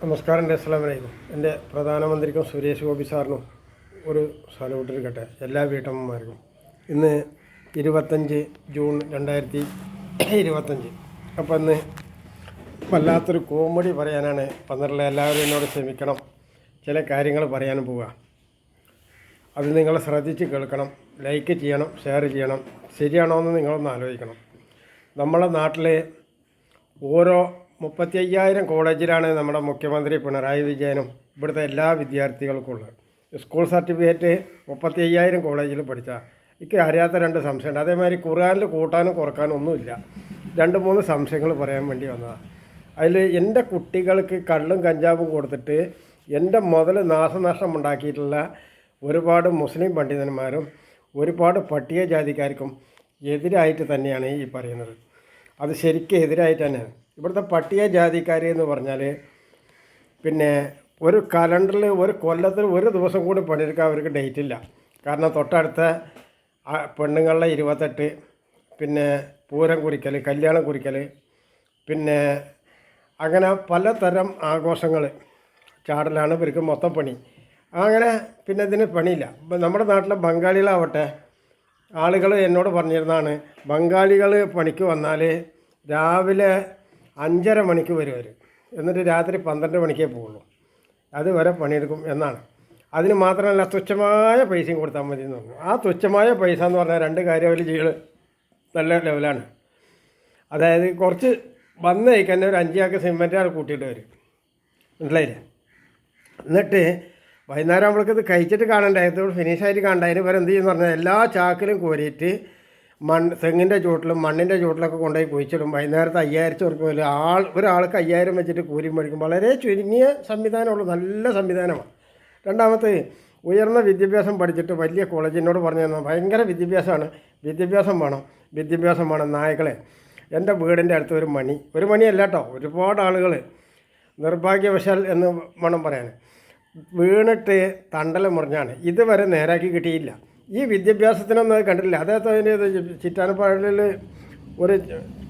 നമസ്കാരം. അസ്സലാമു അലൈക്കും. എൻ്റെ പ്രധാനമന്ത്രിക്കും സുരേഷ് ഗോപി സാറിനും ഒരു സല്യൂട്ട് എടുക്കട്ടെ, എല്ലാ വീട്ടമ്മമാർക്കും. ഇന്ന് 25 ജൂൺ 2025. അപ്പോൾ ഇന്ന് വല്ലാത്തൊരു കോമഡി പറയാനാണ് വന്നിട്ടുള്ളത്. എല്ലാവരും എന്നോട് ക്ഷമിക്കണം, ചില കാര്യങ്ങൾ പറയാനും പോവുക. അത് നിങ്ങൾ ശ്രദ്ധിച്ച് കേൾക്കണം, ലൈക്ക് ചെയ്യണം, ഷെയർ ചെയ്യണം. ശരിയാണോ എന്ന് നിങ്ങളൊന്ന് ആലോചിക്കണം. നമ്മളെ നാട്ടിൽ ഓരോ 35,000 കോളേജിലാണ് നമ്മുടെ മുഖ്യമന്ത്രി പിണറായി വിജയനും ഇവിടുത്തെ എല്ലാ വിദ്യാർത്ഥികൾക്കും ഉള്ളത്. സ്കൂൾ സർട്ടിഫിക്കറ്റ് 35,000 കോളേജിൽ പഠിച്ചാൽ എനിക്ക് അറിയാത്ത 2 സംശയമുണ്ട്. അതേമാതിരി ഖുർആനിൽ കൂട്ടാനും കുറക്കാനും ഒന്നുമില്ല. 2-3 സംശയങ്ങൾ പറയാൻ വേണ്ടി വന്നതാണ്. അതിൽ എൻ്റെ കുട്ടികൾക്ക് കള്ളും കഞ്ചാവും കൊടുത്തിട്ട് എൻ്റെ മുതൽ നാശനഷ്ടം ഉണ്ടാക്കിയിട്ടുള്ള ഒരുപാട് മുസ്ലിം പണ്ഡിതന്മാരും ഒരുപാട് പട്ടികജാതിക്കാർക്കും എതിരായിട്ട് തന്നെയാണ് ഈ പറയുന്നത്. അത് ശരിക്കും എതിരായിട്ട് തന്നെയാണ്. ഇവിടുത്തെ പട്ടികജാതിക്കാർ എന്ന് പറഞ്ഞാൽ പിന്നെ ഒരു കലണ്ടറിൽ ഒരു കൊല്ലത്തിൽ ഒരു ദിവസം കൂടി പണിയെടുക്കാൻ അവർക്ക് ഡേറ്റ് ഇല്ല. കാരണം തൊട്ടടുത്ത പെണ്ണുങ്ങളുടെ 28, പിന്നെ പൂരം കുറിക്കൽ, കല്യാണം കുറിക്കൽ, പിന്നെ അങ്ങനെ പലതരം ആഘോഷങ്ങൾ, ചാടലാണ് ഇവർക്ക് മൊത്തം പണി. അങ്ങനെ പിന്നെ ഇതിന് പണിയില്ല. നമ്മുടെ നാട്ടിലെ ബംഗാളികളാവട്ടെ, ആളുകൾ എന്നോട് പറഞ്ഞിരുന്നതാണ്, ബംഗാളികൾ പണിക്ക് വന്നാൽ രാവിലെ 5:30 മണിക്ക് വരും അവർ, എന്നിട്ട് രാത്രി 12 മണിക്കേ പോകുള്ളൂ. അതുവരെ പണിയെടുക്കും എന്നാണ്. അതിന് മാത്രമല്ല, തുച്ഛമായ പൈസയും കൊടുത്താൽ മതി എന്ന് പറഞ്ഞു. ആ തുച്ഛമായ പൈസ എന്ന് പറഞ്ഞാൽ 2 കാര്യം അവർ ചെയ്യൽ നല്ല ലെവലാണ്. അതായത് കുറച്ച് വന്നേക്ക് തന്നെ ഒരു 5 ചാക്ക് സിമെൻറ്റാണ് കൂട്ടിയിട്ട് വരും, മനസ്സിലായില്ലേ? എന്നിട്ട് വൈകുന്നേരം നമ്മൾക്ക് ഇത് കഴിച്ചിട്ട് കാണണ്ടേ, അകത്തോട് ഫിനിഷായിട്ട് കാണണ്ട. അതിന് വരെ എന്ത് ചെയ്യുമെന്ന് പറഞ്ഞാൽ എല്ലാ ചാക്കിലും കോരിയിട്ട് തെങ്ങിൻ്റെ ചുവട്ടിലും മണ്ണിൻ്റെ ചുവട്ടിലൊക്കെ കൊണ്ടുപോയി കുഴിച്ചിടും. വൈകുന്നേരത്തെ 5,000 ഉറുപ്പിക പോലെ ഒരാൾക്ക് 5,000 വെച്ചിട്ട് കൂലി മേടിക്കും. വളരെ ചുരുങ്ങിയ സംവിധാനമുള്ളൂ, നല്ല സംവിധാനമാണ്. രണ്ടാമത്തെ, ഉയർന്ന വിദ്യാഭ്യാസം പഠിച്ചിട്ട് വലിയ കോളേജിനോട് പറഞ്ഞു തന്നാൽ ഭയങ്കര വിദ്യാഭ്യാസം വേണം നായകളെ. എൻ്റെ വീടിൻ്റെ അടുത്ത് ഒരു മണിയല്ല കേട്ടോ, ഒരുപാട് ആളുകൾ നിർഭാഗ്യവശാൽ എന്ന് വേണം പറയാൻ, വീണിട്ട് തണ്ടൽ മുറിഞ്ഞാണ്, ഇതുവരെ നേരാക്കി കിട്ടിയില്ല. ഈ വിദ്യാഭ്യാസത്തിനൊന്നും അത് കണ്ടിട്ടില്ല. അദ്ദേഹത്തിൻ്റെ ചിറ്റാനപ്പാടിൽ ഒരു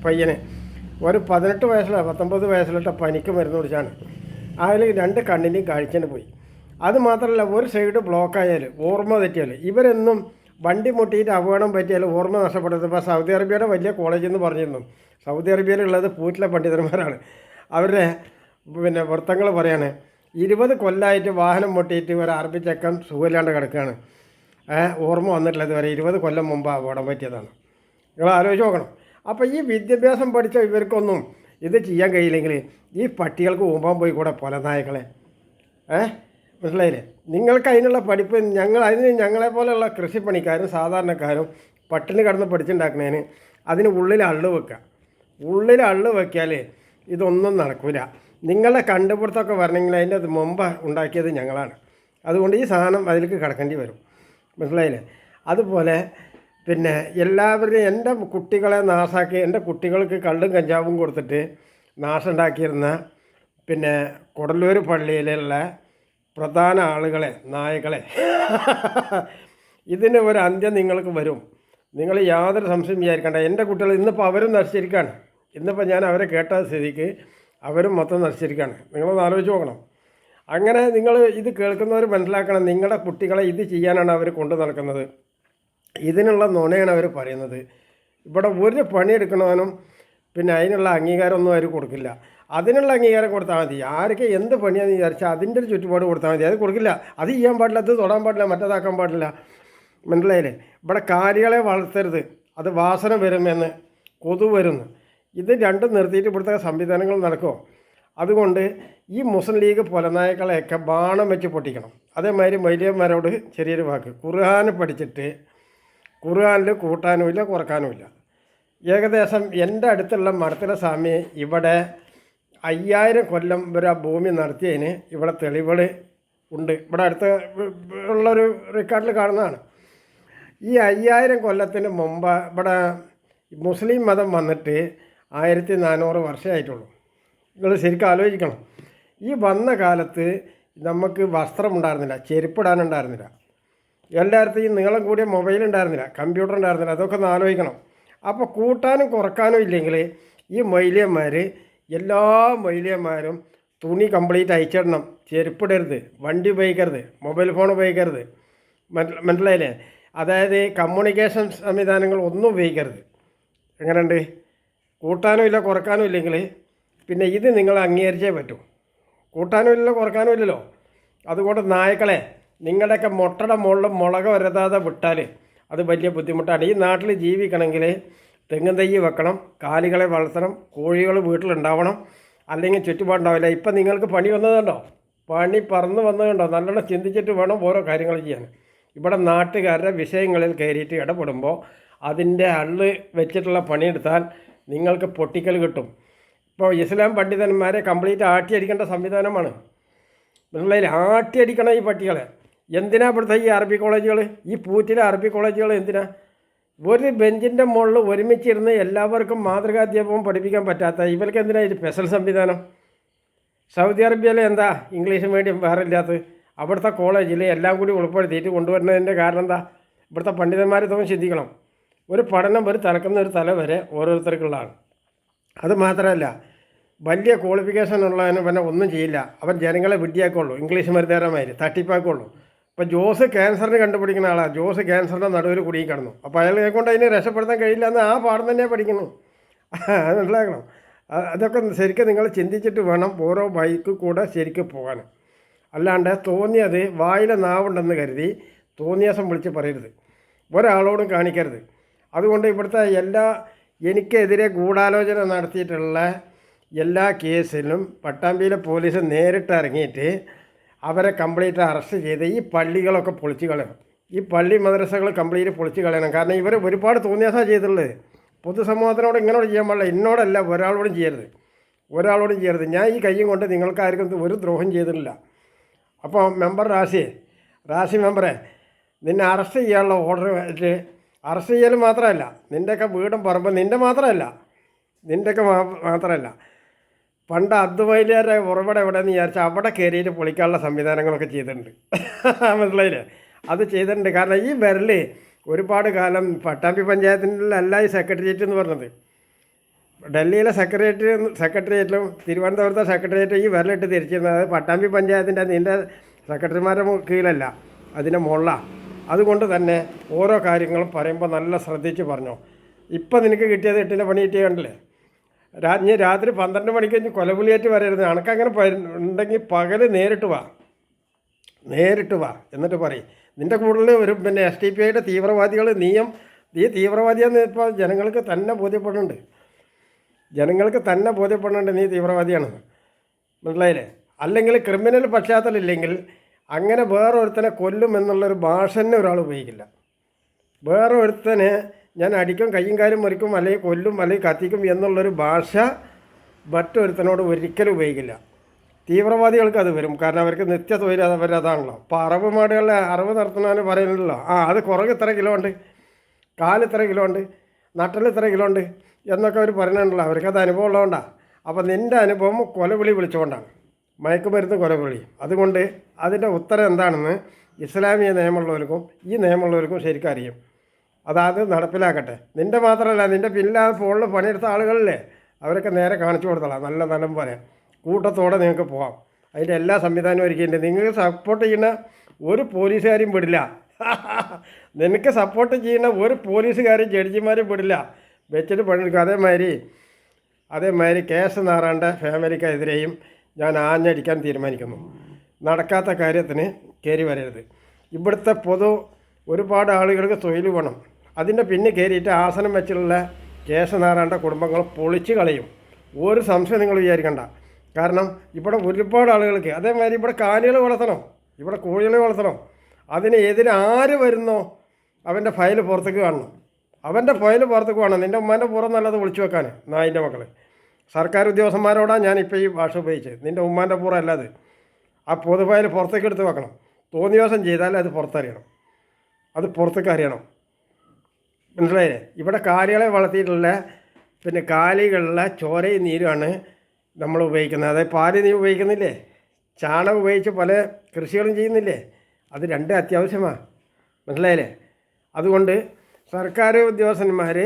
പയ്യന് ഒരു 18 വയസ്സിലോ 19 വയസ്സിലിട്ട പനിക്ക് മരുന്ന് കുടിച്ചാണ്. അതിൽ 2 കണ്ണിൻ്റെയും കാഴ്ചന് പോയി. അത് മാത്രമല്ല, ഒരു സൈഡ് ബ്ലോക്കായാൽ, ഓർമ്മ തെറ്റിയാൽ, ഇവരെന്നും വണ്ടി മുട്ടിയിട്ട് അപകടം പറ്റിയാൽ ഓർമ്മ നഷ്ടപ്പെടുന്നത്. ഇപ്പോൾ സൗദി അറേബ്യയുടെ വലിയ കോളേജ് എന്ന് പറഞ്ഞിരുന്നു. സൗദി അറേബ്യയിലുള്ളത് പൂറ്റിലെ പണ്ഡിതന്മാരാണ്. അവരുടെ പിന്നെ വൃത്തങ്ങൾ പറയാണ്, 20 കൊല്ലമായിട്ട് വാഹനം മുട്ടിയിട്ട് ഒരു അറബി ചെക്കൻ സുഖമില്ലാണ്ട് കിടക്കുകയാണ്. ഓർമ്മ വന്നിട്ടില്ല ഇതുവരെ. 20 കൊല്ലം മുമ്പ് അപകടം പറ്റിയതാണ്. നിങ്ങൾ ആലോചിച്ച് നോക്കണം. അപ്പോൾ ഈ വിദ്യാഭ്യാസം പഠിച്ച ഇവർക്കൊന്നും ഇത് ചെയ്യാൻ കഴിയില്ലെങ്കിൽ ഈ പട്ടികൾക്ക് ഊമ്പാൻ പോയി കൂടെ പൊലനായകളെ. മനസ്സിലായില്ലേ? നിങ്ങൾക്ക് അതിനുള്ള പഠിപ്പ് ഞങ്ങളെ പോലെയുള്ള കൃഷിപ്പണിക്കാരും സാധാരണക്കാരും പട്ടിണി കടന്ന് പഠിച്ചുണ്ടാക്കുന്നതിന് അതിന് ഉള്ളിൽ അള്ളു വെക്കിയാൽ ഇതൊന്നും നടക്കില്ല. നിങ്ങളുടെ കണ്ടുപിടുത്തമൊക്കെ വരണമെങ്കിൽ അതിൻ്റെ മുമ്പ് ഉണ്ടാക്കിയത് ഞങ്ങളാണ്. അതുകൊണ്ട് ഈ സാധനം അതിലേക്ക് കിടക്കേണ്ടി വരും, മനസ്സിലായില്ലേ? അതുപോലെ പിന്നെ എല്ലാവരുടെയും എൻ്റെ കുട്ടികളെ നാശാക്കി, എൻ്റെ കുട്ടികൾക്ക് കള്ളും കഞ്ചാവും കൊടുത്തിട്ട് നാശമുണ്ടാക്കിയിരുന്ന പിന്നെ കൊടുല്ലൂർ പള്ളിയിലുള്ള പ്രധാന ആളുകളെ, നായകളെ, ഇതിന് ഒരു അന്ത്യം നിങ്ങൾക്ക് വരും. നിങ്ങൾ യാതൊരു സംശയം വിചാരിക്കേണ്ട. എൻ്റെ കുട്ടികൾ ഇന്നിപ്പോൾ അവരും നശിച്ചിരിക്കുകയാണ്. ഇന്നിപ്പോൾ ഞാൻ അവരെ കേട്ട സ്ഥിതിക്ക് അവരും മൊത്തം നശിച്ചിരിക്കുകയാണ്. നിങ്ങളൊന്ന് ആലോചിച്ച് നോക്കണം. അങ്ങനെ നിങ്ങൾ ഇത് കേൾക്കുന്നവർ മനസ്സിലാക്കണം, നിങ്ങളുടെ കുട്ടികളെ ഇത് ചെയ്യാനാണ് അവർ കൊണ്ടു നടക്കുന്നത്. ഇതിനുള്ള നുണയാണ് അവർ പറയുന്നത്. ഇവിടെ ഒരു പണിയെടുക്കണവനും പിന്നെ അതിനുള്ള അംഗീകാരമൊന്നും അവർ കൊടുക്കില്ല. അതിനുള്ള അംഗീകാരം കൊടുത്താൽ മതി. ആർക്ക് എന്ത് പണിയാണെന്ന് വിചാരിച്ചാൽ അതിൻ്റെ ഒരു ചുറ്റുപാട് കൊടുത്താൽ മതി. അത് കൊടുക്കില്ല. അത് ചെയ്യാൻ പാടില്ല, അത് തൊടാൻ പാടില്ല, മറ്റേതാക്കാൻ പാടില്ല, മനസ്സിലായില്ലേ? ഇവിടെ കാലികളെ വളർത്തരുത്, അത് വാസന വരുമെന്ന്, കൊതു വരുന്നു. ഇത് രണ്ടും നിർത്തിയിട്ട് ഇവിടുത്തെ സംവിധാനങ്ങൾ നടക്കുമോ? അതുകൊണ്ട് ഈ മുസ്ലിം ലീഗ് പൊലനായകളെയൊക്കെ ബാണം വെച്ച് പൊട്ടിക്കണം. അതേമാതിരി മൈലിയന്മാരോട് ചെറിയൊരു വാക്ക്, ഖുർആൻ പഠിച്ചിട്ട് ഖുർആനിൽ കൂട്ടാനുമില്ല കുറക്കാനുമില്ല. ഏകദേശം എൻ്റെ അടുത്തുള്ള മഠത്തിലെ സ്വാമി ഇവിടെ 5,000 കൊല്ലം വരെ ഭൂമി നടത്തിയതിന് ഇവിടെ തെളിവുകൾ ഉണ്ട്. ഇവിടെ അടുത്ത് ഉള്ളൊരു റെക്കോർഡിൽ കാണുന്നതാണ്. ഈ 5,000 കൊല്ലത്തിന് മുമ്പ് ഇവിടെ മുസ്ലിം മതം വന്നിട്ട് 1400 വർഷമായിട്ടുള്ളൂ. നിങ്ങൾ ശരിക്കും ആലോചിക്കണം. ഈ വന്ന കാലത്ത് നമുക്ക് വസ്ത്രം ഉണ്ടായിരുന്നില്ല, ചെരുപ്പിടാനുണ്ടായിരുന്നില്ല, എല്ലായിടത്തും ഈ നീളം കൂടിയ മൊബൈൽ ഉണ്ടായിരുന്നില്ല, കമ്പ്യൂട്ടർ ഉണ്ടായിരുന്നില്ല. അതൊക്കെ ഒന്ന് ആലോചിക്കണം. അപ്പോൾ കൂട്ടാനും കുറക്കാനും ഇല്ലെങ്കിൽ ഈ മൊയ്ലിയന്മാർ എല്ലാ മൊയ്ലിയന്മാരും തുണി കംപ്ലീറ്റ് അയച്ചിടണം, ചെരുപ്പിടരുത്, വണ്ടി ഉപയോഗിക്കരുത്, മൊബൈൽ ഫോൺ ഉപയോഗിക്കരുത്, മനസ്സിലായില്ലേ? അതായത് കമ്മ്യൂണിക്കേഷൻ സംവിധാനങ്ങൾ ഒന്നും ഉപയോഗിക്കരുത്. എങ്ങനെയുണ്ട്? കൂട്ടാനും ഇല്ല കുറക്കാനും ഇല്ലെങ്കിൽ പിന്നെ ഇത് നിങ്ങൾ അംഗീകരിച്ചേ പറ്റൂ. കൂട്ടാനും ഇല്ലല്ലോ കുറക്കാനും ഇല്ലല്ലോ. അതുകൊണ്ട് നായ്ക്കളെ നിങ്ങളുടെയൊക്കെ മുട്ടയുടെ മുകളിൽ മുളക് വരതാതെ വിട്ടാൽ അത് വലിയ ബുദ്ധിമുട്ടാണ്. ഈ നാട്ടിൽ ജീവിക്കണമെങ്കിൽ തെങ്ങും തൈ വെക്കണം, കാലികളെ വളർത്തണം, കോഴികൾ വീട്ടിലുണ്ടാവണം, അല്ലെങ്കിൽ ചുറ്റുപാടുണ്ടാവില്ല. ഇപ്പം നിങ്ങൾക്ക് പണി വന്നതുണ്ടോ? പണി പറന്ന് വന്നതുണ്ടോ? നല്ലോണം ചിന്തിച്ചിട്ട് വേണം ഓരോ കാര്യങ്ങൾ ചെയ്യാൻ. ഇവിടെ നാട്ടുകാരുടെ വിഷയങ്ങളിൽ കയറിയിട്ട് ഇടപെടുമ്പോൾ അതിൻ്റെ അള്ള് വെച്ചിട്ടുള്ള പണിയെടുത്താൽ നിങ്ങൾക്ക് പൊട്ടിക്കൽ കിട്ടും. ഇപ്പോൾ ഇസ്ലാം പണ്ഡിതന്മാരെ കംപ്ലീറ്റ് ആട്ടിയടിക്കേണ്ട സംവിധാനമാണ്. മനസ്സിലായില്ലേ? ആട്ടിയടിക്കണം ഈ പട്ടികളെ. എന്തിനാ ഇവിടുത്തെ ഈ അറബി കോളേജുകൾ, ഈ പൂറ്റിലെ അറബി കോളേജുകൾ എന്തിനാ? ഒരു ബെഞ്ചിൻ്റെ മുകളിൽ ഒരുമിച്ചിരുന്ന് എല്ലാവർക്കും മാതൃകാധ്യാപകം പഠിപ്പിക്കാൻ പറ്റാത്ത ഇവർക്ക് എന്തിനാ ഇത് സ്പെഷ്യൽ സംവിധാനം? സൗദി അറേബ്യയിൽ എന്താ ഇംഗ്ലീഷ് മീഡിയം വേറെ ഇല്ലാത്തത്? അവിടുത്തെ കോളേജിൽ എല്ലാം കൂടി ഉൾപ്പെടുത്തിയിട്ട് കൊണ്ടുവരുന്നതിൻ്റെ കാരണം എന്താ? ഇവിടുത്തെ പണ്ഡിതന്മാർ ഇതൊന്നും ചിന്തിക്കണം. ഒരു പഠനം ഒരു തലക്കുന്ന ഒരു തല വരെ ഓരോരുത്തർക്കുള്ളതാണ്. അത് മാത്രമല്ല, വലിയ ക്വാളിഫിക്കേഷൻ ഉള്ളവന് പിന്നെ ഒന്നും ചെയ്യില്ല. അവൻ ജനങ്ങളെ വിഡ്ഢിയാക്കുള്ളൂ, ഇംഗ്ലീഷ് മരുന്നുകാരന്മാർ തട്ടിപ്പാക്കുള്ളൂ. ഇപ്പോൾ ജോസ് ക്യാൻസറിന് കണ്ടുപിടിക്കുന്ന ആളാണ്. ജോസ് ക്യാൻസറിൻ്റെ നടുവിൽ കുടുങ്ങി കിടന്നു. അപ്പോൾ അയാളെ കൊണ്ട് അതിനെ രക്ഷപ്പെടുത്താൻ കഴിയില്ല എന്ന് ആ പാഠം തന്നെ പഠിക്കുന്നു. അത് മനസ്സിലാക്കണം. അതൊക്കെ ശരിക്കും നിങ്ങൾ ചിന്തിച്ചിട്ട് വേണം ഓരോ ബൈക്ക് കൂടെ ശരിക്കും പോകാൻ. അല്ലാണ്ട് തോന്നിയത് വായിലെ നാവുണ്ടെന്ന് കരുതി തോന്നിയാസം വിളിച്ച് പറയരുത്, ഒരാളോടും കാണിക്കരുത്. അതുകൊണ്ട് ഇവിടുത്തെ എനിക്കെതിരെ ഗൂഢാലോചന നടത്തിയിട്ടുള്ള എല്ലാ കേസിലും പട്ടാമ്പിയിലെ പോലീസ് നേരിട്ട് ഇറങ്ങിയിട്ട് അവരെ കംപ്ലീറ്റ് അറസ്റ്റ് ചെയ്ത് ഈ പള്ളികളൊക്കെ പൊളിച്ച് കളയണം. ഈ പള്ളി മദ്രസകൾ കംപ്ലീറ്റ് പൊളിച്ച് കളയണം. കാരണം ഇവർ ഒരുപാട് തോന്നിയാസാണ് ചെയ്തിട്ടുള്ളത്. പൊതുസമൂഹത്തിനോട് ഇങ്ങനോട് ചെയ്യാൻ പാടില്ല. എന്നോടല്ല, ഒരാളോടും ചെയ്യരുത്. ഞാൻ ഈ കയ്യും കൊണ്ട് നിങ്ങൾക്കാർക്കും ഒരു ദ്രോഹം ചെയ്തിട്ടില്ല. അപ്പോൾ മെമ്പർ റാശി മെമ്പറെ, നിന്നെ അറസ്റ്റ് ചെയ്യാനുള്ള ഓർഡർ വെച്ച് അറസ്റ്റ് ചെയ്യൽ മാത്രമല്ല, നിൻ്റെയൊക്കെ വീടും പറമ്പ് നിൻ്റെയൊക്കെ മാത്രമല്ല പണ്ട് അദ്വൈലിയാരുടെ ഉറവിടം എവിടെയെന്ന് വിചാരിച്ചാൽ അവിടെ കയറിയിട്ട് പൊളിക്കാനുള്ള സംവിധാനങ്ങളൊക്കെ ചെയ്തിട്ടുണ്ട്. മനസ്സിലായില്ലേ? അത് ചെയ്തിട്ടുണ്ട്. കാരണം ഈ വിരൽ ഒരുപാട് കാലം പട്ടാമ്പി പഞ്ചായത്തിൻ്റെ ഈ സെക്രട്ടേറിയറ്റ് എന്ന് പറഞ്ഞത്, ഡൽഹിയിലെ സെക്രട്ടേറിയറ്റിലും തിരുവനന്തപുരത്തെ സെക്രട്ടേറിയറ്റ് ഈ വിരലിട്ട് തിരിച്ചിരുന്നത് പട്ടാമ്പി പഞ്ചായത്തിൻ്റെ നിൻ്റെ സെക്രട്ടറിമാരുടെ കീഴിലല്ല, അതിൻ്റെ മുകളിലാണ്. അതുകൊണ്ട് തന്നെ ഓരോ കാര്യങ്ങളും പറയുമ്പോൾ നല്ല ശ്രദ്ധിച്ച് പറഞ്ഞോ. ഇപ്പം നിനക്ക് കിട്ടിയത് 8-ന് പണി കിട്ടിയ കണ്ടില്ലേ? രാത്രി 12 മണിക്ക് കഴിഞ്ഞ് കൊലവിളിയേറ്റ് വരരുത്. അനക്കങ്ങനെ ഉണ്ടെങ്കിൽ പകൽ നേരിട്ട് വാ എന്നിട്ട് പറയും. നിൻ്റെ കൂടുതൽ ഒരു SDPIയുടെ തീവ്രവാദികൾ നീ തീവ്രവാദിയാന്ന് ഇപ്പോൾ ജനങ്ങൾക്ക് തന്നെ ബോധ്യപ്പെടുന്നുണ്ട് നീ തീവ്രവാദിയാണെന്ന്. മനസ്സിലായില്ലേ? അല്ലെങ്കിൽ ക്രിമിനൽ പശ്ചാത്തലം ഇല്ലെങ്കിൽ അങ്ങനെ വേറൊരുത്തനെ കൊല്ലും എന്നുള്ളൊരു ഭാഷ തന്നെ ഒരാൾ ഉപയോഗിക്കില്ല. വേറൊരുത്തനെ ഞാൻ അടിക്കും, കയ്യും കാലും മുറിക്കും, അല്ലെങ്കിൽ കൊല്ലും, അല്ലെങ്കിൽ കത്തിക്കും എന്നുള്ളൊരു ഭാഷ മറ്റൊരുത്തനോട് ഒരിക്കലും ഉപയോഗിക്കില്ല. തീവ്രവാദികൾക്ക് അത് വരും. കാരണം അവർക്ക് നിത്യ തൊഴിൽ അവരതാണല്ലോ. അപ്പോൾ അറവ് മാടുകളിലെ അറവ് നടത്തുന്നവന് പറയുന്നില്ലല്ലോ, അത് കുറവ് ഇത്ര കിലോ ഉണ്ട്, കാല് ഇത്ര കിലോ ഉണ്ട്, നട്ടൽ ഇത്ര കിലോ ഉണ്ട് എന്നൊക്കെ അവർ പറയുന്നുണ്ടല്ലോ. അവർക്കത് അനുഭവം ഉള്ളതുകൊണ്ടാണ്. അപ്പോൾ നിൻ്റെ അനുഭവം കൊലവിളി വിളിച്ചുകൊണ്ടാണ്, മയക്കുമരുന്ന് കൊലവിളി. അതുകൊണ്ട് അതിൻ്റെ ഉത്തരം എന്താണെന്ന് ഇസ്ലാമിക നിയമമുള്ളവർക്കും ഈ നിയമമുള്ളവർക്കും ശരിക്കും അറിയും. അതായത് നടപ്പിലാക്കട്ടെ. നിൻ്റെ മാത്രമല്ല, നിൻ്റെ പിന്നിലാതെ ഫോണിൽ പണിയെടുത്ത ആളുകളില്ലേ, അവരൊക്കെ നേരെ കാണിച്ചു കൊടുത്തോളാം. നല്ല പോലെ കൂട്ടത്തോടെ നിങ്ങൾക്ക് പോകാം. അതിൻ്റെ എല്ലാ സംവിധാനവും ഒരുക്കിയിട്ടുണ്ട്. നിങ്ങൾക്ക് സപ്പോർട്ട് ചെയ്യുന്ന ഒരു പോലീസുകാരും വിടില്ല. നിനക്ക് സപ്പോർട്ട് ചെയ്യുന്ന ഒരു പോലീസുകാരും ജഡ്ജിമാരും വിടില്ല, വെച്ചിട്ട് പണിയെടുക്കും. അതേമാതിരി കേസ് നാറാണ്ട ഫാമിലിക്കെതിരെയും ഞാൻ ആഞ്ഞടിക്കാൻ തീരുമാനിക്കുന്നു. നടക്കാത്ത കാര്യത്തിന് കയറി വരരുത്. ഇവിടുത്തെ ഒരുപാട് ആളുകൾക്ക് തൊഴിൽ വേണം. അതിൻ്റെ പിന്നെ കയറിയിട്ട് ആസനം വെച്ചുള്ള കേസ് നാറാണ്ട കുടുംബങ്ങൾ പൊളിച്ച് കളയും. ഒരു സംശയം നിങ്ങൾ വിചാരിക്കണ്ട. കാരണം ഇവിടെ ഒരുപാട് ആളുകൾക്ക് അതേമാതിരി ഇവിടെ കാലികൾ വളർത്തണം, ഇവിടെ കോഴികളെ വളർത്തണം. അതിന് എതിരെ ആര് വരുന്നോ അവൻ്റെ ഫയൽ പുറത്തേക്ക് കാണണം. നിൻ്റെ ഉമ്മാൻ്റെ പുറം നല്ലത് വിളിച്ചു വെക്കാൻ നായിൻ്റെ മക്കൾ. സർക്കാർ ഉദ്യോഗസ്ഥന്മാരോടാണ് ഞാനിപ്പോൾ ഈ ഭാഷ ഉപയോഗിച്ചത്. നിൻ്റെ ഉമ്മാൻ്റെ പുറം അല്ലാതെ ആ പൊതു ഫയൽ പുറത്തേക്ക് എടുത്ത് വെക്കണം. തോന്നിവാസം ചെയ്താൽ അത് പുറത്തേക്ക് അറിയണം. മനസ്സിലായില്ലേ? ഇവിടെ കാലികളെ വളർത്തിയിട്ടുള്ള കാലികളിലെ ചോരയും നീരുമാണ് നമ്മൾ ഉപയോഗിക്കുന്നത്. അതായത് പാല് നീ ഉപയോഗിക്കുന്നില്ലേ, ചാണകം ഉപയോഗിച്ച് പല കൃഷികളും ചെയ്യുന്നില്ലേ, അത് രണ്ടും അത്യാവശ്യമാണ്. മനസ്സിലായില്ലേ? അതുകൊണ്ട് സർക്കാർ ഉദ്യോഗസ്ഥന്മാർ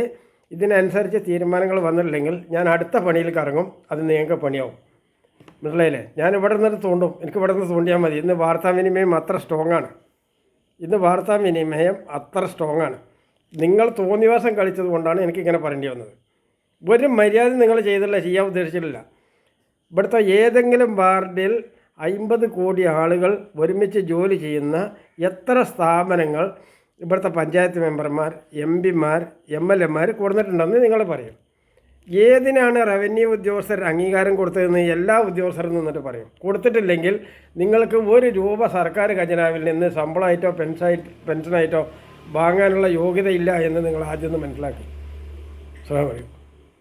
ഇതിനനുസരിച്ച് തീരുമാനങ്ങൾ വന്നിട്ടില്ലെങ്കിൽ ഞാൻ അടുത്ത പണിയിൽ കറങ്ങും. അത് നിങ്ങൾക്ക് പണിയാവും. മനസ്സിലായില്ലേ? ഞാൻ ഇവിടെ നിന്നിട്ട് തോണ്ടും, എനിക്ക് ഇവിടെ നിന്ന് തോണ്ടിയാൽ മതി. ഇന്ന് വാർത്താവിനിമയം അത്ര സ്ട്രോങ്ങാണ്. നിങ്ങൾ തോന്നിവാസം കളിച്ചത് കൊണ്ടാണ് എനിക്കിങ്ങനെ പറയേണ്ടി വന്നത്. ഒരു മര്യാദ നിങ്ങൾ ചെയ്തില്ല, ചെയ്യാൻ ഉദ്ദേശിച്ചിട്ടില്ല. ഇവിടുത്തെ ഏതെങ്കിലും വാർഡിൽ 50 കോടി ആളുകൾ ഒരുമിച്ച് ജോലി ചെയ്യുന്ന എത്ര സ്ഥാപനങ്ങൾ ഇവിടുത്തെ പഞ്ചായത്ത് മെമ്പർമാർ, എംപിമാർ, MLA കൊടുത്തിട്ടുണ്ടെന്ന് നിങ്ങൾ പറയും. ഏതിനാണ് റവന്യൂ ഉദ്യോഗസ്ഥർ അംഗീകാരം കൊടുത്തതെന്ന് എല്ലാ ഉദ്യോഗസ്ഥരും നിന്നിട്ട് പറയും. കൊടുത്തിട്ടില്ലെങ്കിൽ നിങ്ങൾക്ക് ₹1 സർക്കാർ ഖജനാവിൽ നിന്ന് ശമ്പളമായിട്ടോ പെൻഷനായിട്ടോ വാങ്ങാനുള്ള യോഗ്യതയില്ല എന്ന് നിങ്ങൾ ആദ്യം ഒന്ന് മനസ്സിലാക്കി. പറയും.